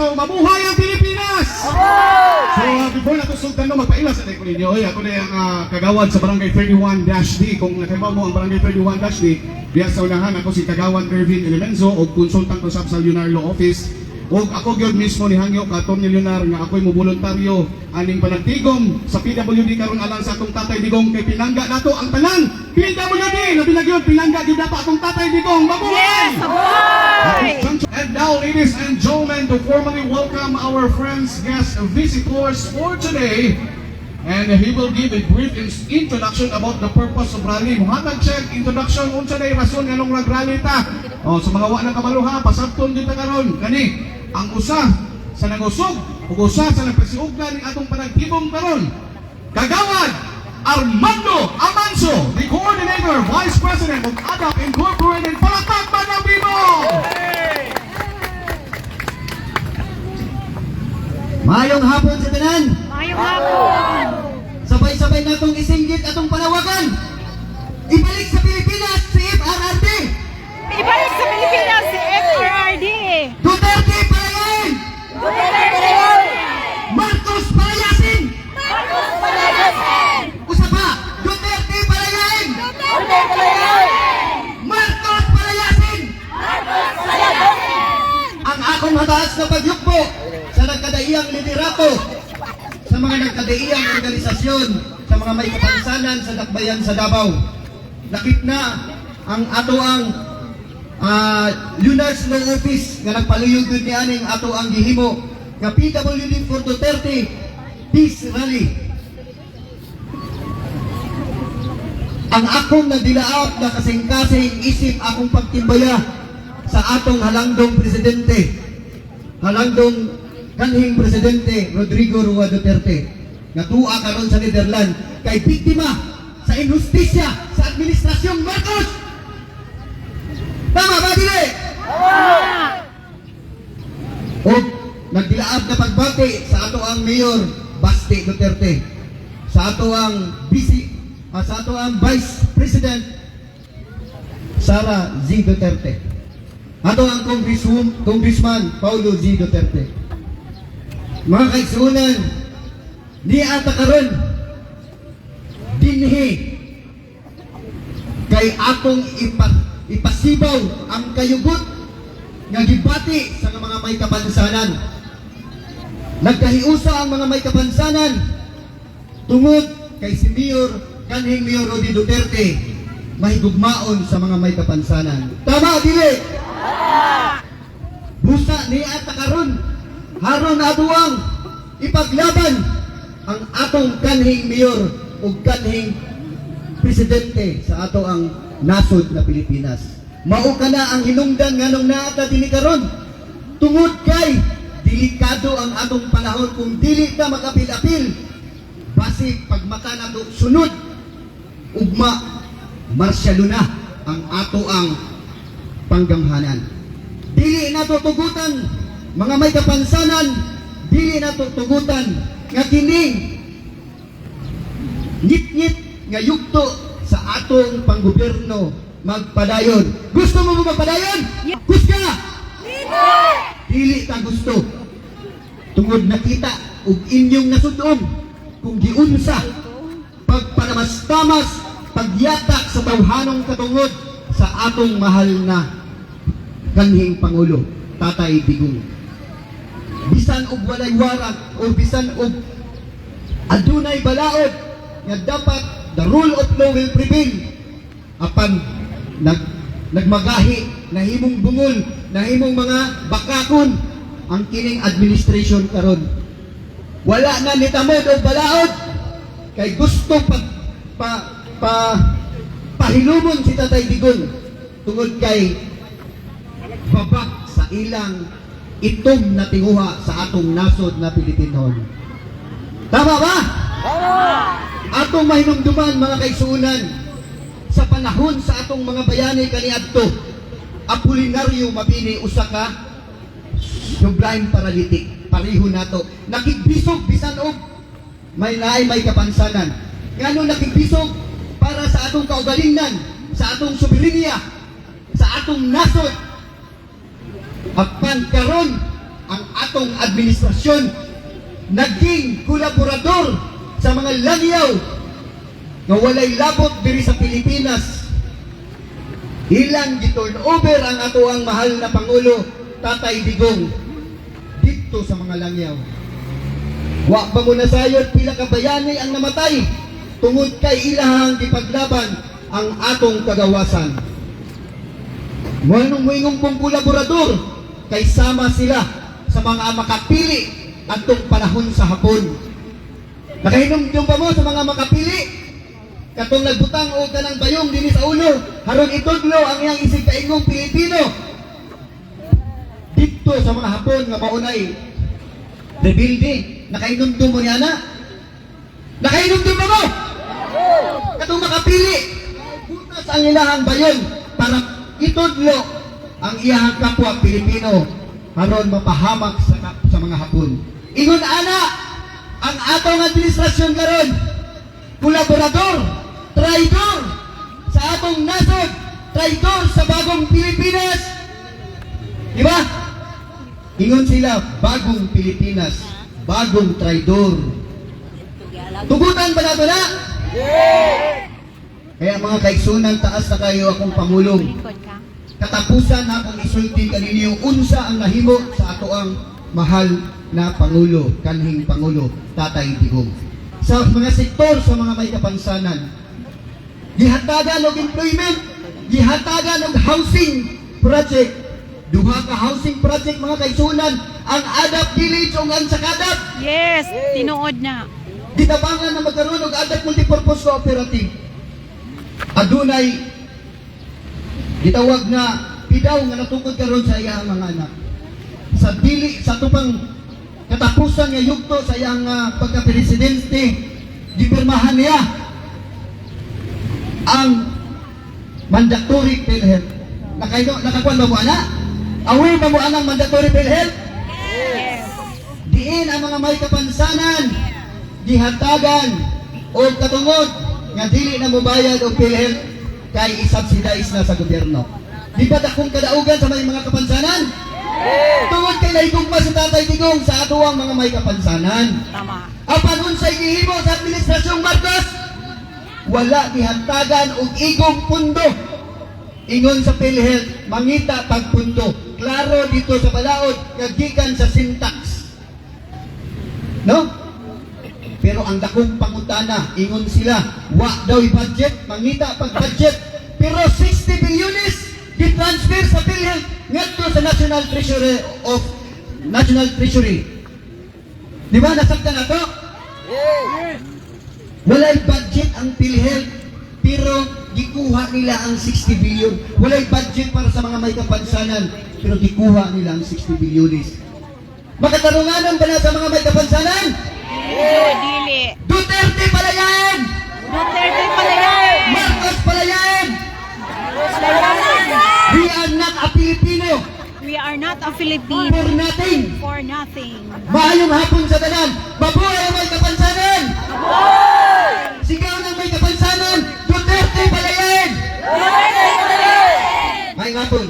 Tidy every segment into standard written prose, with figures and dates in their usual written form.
So, mabuhay ang Pilipinas! So, before na ito sultan no, magpailas sa ko ninyo. Ako na yung kagawad sa Barangay 31-D. Kung nakaibaw mo ang Barangay 31-D, diya sa unahan ako si Kagawad Ervin Elemenzo o konsultant ko sa Lunar Law Office. O ako gyud mismo ni Hangyo Katon Lunar nga ako'y moboluntaryo aning panagtigom sa PWD karon alang sa atong Tatay Digong kay pinangga nato ang tanan PWD labi gyud pinangga gyud dapat atong Tatay Digong. Mabuhay! Yes, and now, ladies and gentlemen, to formally welcome our friends, guests, visitors for today. And he will give a brief introduction about the purpose of rally. Muhatag check, introduction, unsa na rason nga nung nag-rally ta. O, sa mga wala kabaluha, pasabton dito karon. Kani, ang usa sa nangusog, ug usa sa nagpasiugdan ni atong panagtibong karon. Kagawad Armando Amanso, the Coordinator, Vice President of ADAP Incorporated. Palakpak ba ng Bibo? Mayong hapon sa tanan. Mayong hapon. Sabay-sabay natong isinggit atong panawagan. Ibalik sa Pilipinas si FRRD. Ibalik sa Pilipinas si FRRD. Duterte palayain. Duterte palayain. Marcos palayasin. Marcos palayasin. Usa pa, Duterte palayain. Duterte palayain. Marcos palayasin. Marcos palayasin. Ang akong mataas na pagyukpo sa nagkadaiyang liderato, sa mga nagkadaiyang organisasyon, sa mga may kapansanan sa dakbayan sa Davao. Lakip na ang ato ang Lunar Law Office nga nagpaluyog ni aning ato ang gihimo nga PWD for Duterte Peace Rally. Ang akong nadilaap na kasing-kasing isip akong pagtimbaya sa atong halangdong presidente, halangdong kanhing presidente Rodrigo Roa Duterte nga tuwa karon sa Netherlands kay biktima sa injustisya sa administrasyong Marcos. Tama ba dili? O nagdilaab na pagbati sa ato ang Mayor Basti Duterte, sa ato ang sa ato ang Vice President Sara Z. Duterte, ato ang Congressman Paulo Z. Duterte. Mga kaigsunan, di ata karon dinhi kay atong ipasibaw ang kayugot nga gibati sa mga may kapansanan. Nagkahiusa ang mga may kapansanan tungod kay si kanhing Mayor Rodi Duterte mahigugmaon sa mga may kapansanan. Tama dili? Busa ni ata karon haron na atuang ipaglaban ang atong kanhing mayor o kanhing presidente sa ato ang nasod na Pilipinas. Mao ka na ang hinungdan nganong naata dinhi karon tungod kay delikado ang atong panahon kung dili ka makapil-apil basi pagmata nato sunod ugma marsyalo na ang ato ang panggamhanan. Dili nato tugutan mga may kapansanan, dili nato tugutan nga kining ngit-ngit nga yugto sa atong panggobyerno magpadayon. Gusto mo magpadayon? Gusto ka? Dili ta gusto. Tungod nakita ug inyong nasudon kung giunsa pagpanamas-tamas pagyatak sa tawhanong katungod sa atong mahal na kanhing Pangulo Tatay Digong. Bisan og walay warag o bisan og adunay balaod nga dapat the rule of law will prevail apan nagmagahi nahimong bungol nahimong mga bakakon ang kining administration karon. Wala na nitamod og balaod kay gusto pahilumon si Tatay Digong tungod kay babak sa ilang itom na tinguha sa atong nasod na Pilipinon. Tama ba? Atong mahinumduman mga kaigsuunan sa panahon sa atong mga bayani kaniadto Apolinario Mabini usa ka subline paralytic pareho nato nakigbisog bisan og may kapansanan ngano nakigbisog para sa atong kaugalingan sa atong soberenya sa atong nasod. Apan karon ang atong administrasyon naging kolaborador sa mga langyaw nga walay labot diri sa Pilipinas. Ilang giturn over ang ato ang mahal na Pangulo, Tatay Digong, dito sa mga langyaw. Wa ba mo nasayod pila ka bayani ang namatay tungod kay ilahang gipaglaban ang atong kagawasan. Muingong pong kolaborador kay sama sila sa mga makapili atong panahon sa hapon. Nakahinumdum pa mo sa mga makapili katong nagbutang o kanang bayong dinhi sa ulo haron itudlo ang iyang isig kaingong Pilipino dito sa mga hapon nga maunay rebuilding. Nakahinumdum mo niya na? Nakahinumdum ba mo? Katong makapili butas ang ilahang bayon para itudlo ang iyang kapwa Pilipino haron mapahamak sa mga hapon. Ingon ana ang atong administrasyon karon kolaborador, traidor sa atong nasod, traidor sa bagong Pilipinas. Di ba? Ingon sila, bagong Pilipinas, bagong traidor. Tugutan ba nato na? Kaya mga kaigsunan, taas na kayo akong pamulong. Katapusan na akong isulti kaninyo unsa ang nahimo sa ato ang mahal na Pangulo, kanhing Pangulo, Tatay Digong. Sa mga sektor, sa mga may kapansanan, gihatagan og employment, gihatagan og housing project. Duha ka housing project mga kaigsunan, ang ADAP Village ug ang Sakadap. Yes, tinuod na. Gitabangan na magkaroon og ADAP Multipurpose Cooperative. Adunay gitawag na pidaw nga natukod karon sa iyang mga anak. Sa dili sa tupang katapusan nga yugto sa iyang pagka-presidente, gipirmahan niya ang mandatory PhilHealth. Nakakuan ba mo ana? Aware ba mo anang mandatory PhilHealth? Yes. Diin ang mga may kapansanan gihatagan o katungod nga dili na mobayad og PhilHealth kay isubsidize na sa gobyerno. Di ba dakong kadaugan sa may mga kapansanan? Tungod kay nahigugma si Tatay Digong sa atuang mga may kapansanan. Tama. Apan unsay gihimo sa administrasyong Marcos? Wala gihantagan og igong pundo. Ingon sa PhilHealth, mangita pagpundo. Klaro dito sa balaod nga gikan sa syntax. No? Pero ang dakong pangutana, ingon sila, wa daw budget, mangita pag budget. Pero 60 bilyones di-transfer sa PhilHealth ngadto sa National Treasury. Di ba nasabtan na to? Walay budget ang PhilHealth, pero gikuha nila ang 60 billion. Walay budget para sa mga may kapansanan, pero gikuha nila ang 60 bilyones. Makatarunganan ba na sa mga may kapansanan? Dili. Duterte pala yan! Duterte pala yan. Marcos pala yan! We are not a Filipino We are not a Filipino for nothing. for nothing. Maayong hapon sa tanan. Mabuhay ang may kapansanan! Sigaw ng may kapansanan! Duterte pala yan! Maayong hapon.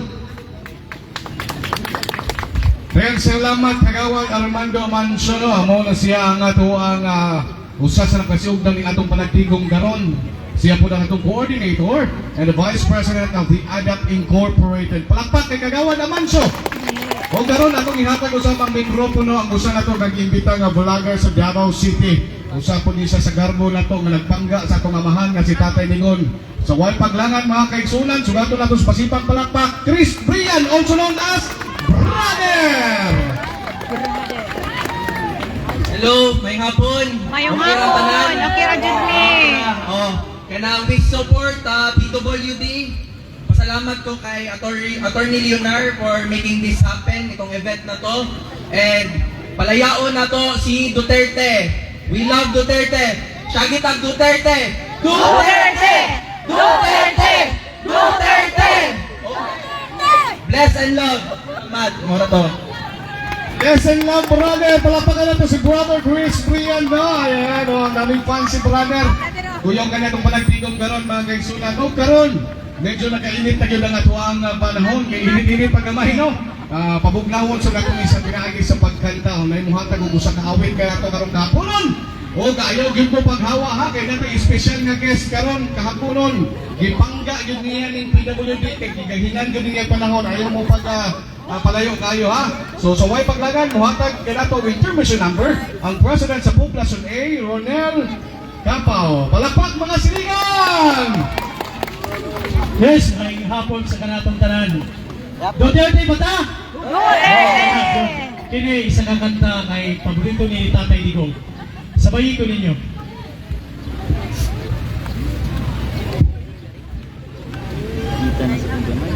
Kaya salamat kagawad Armando Mansono. Amo na siya ang ato ang usa sa nakasiugdan ng atong panagtigong garon. Siya po ang atong coordinator and the Vice President of the ADAP Incorporated. Palakpak kay kagawad Manso. O garon atong ihatag usab ang mikropono ang usa nato nag-imbita nga vlogger sa Davao City. Usa po niya sa garbo nato nga nagpangga sa atong amahan nga si Tatay Digong. Sa way paglangan mga kaigsunan, sugato nato sa pasipang palakpak, Chris Brian, also known as Brother! Hello, may hapon. Mayong Okay ra hapon. tanan? Okay ra jud mi. Oh, kanang big support PWD. Pasalamat ko kay Attorney Leonar for making this happen, itong event na to. And palayaon na to si Duterte. We love Duterte. Syagitag Duterte. Duterte! Duterte! Duterte! Bless and love. Salamat. Mura to. Yes, and love, brother. Palapakan nato si Brother Chris Brian. Ayan, ang daming fans si brother. Kuyong ka na itong panagtigong garon, mga kaigsunan. O, karon, medyo nakainit na yun ang atuang panahon. Kaya init-init pagkamay, no? pabugnawon sa nakong isa pinaagi sa pagkanta. May muhatag og usa ka awit kaya to karong kahaponon. O kaayaw gyud mo paghawa ha kay natay special nga guest karon kahaponon. Gipangga gyud niya ning PWD kay gigahinan gyud niya panahon ayaw mo palayo kayo ha. So way paglagan muhatag kay nato with intermission number ang president sa Poblacion A, Ronel Capao. Palakpak mga silingan! Yes, may hapon sa kanatong tanan. Duterte bata! Kini isa ka kanta kay paborito ni Tatay Digong. Sabayin ko ninyo. Kita na sa gamay.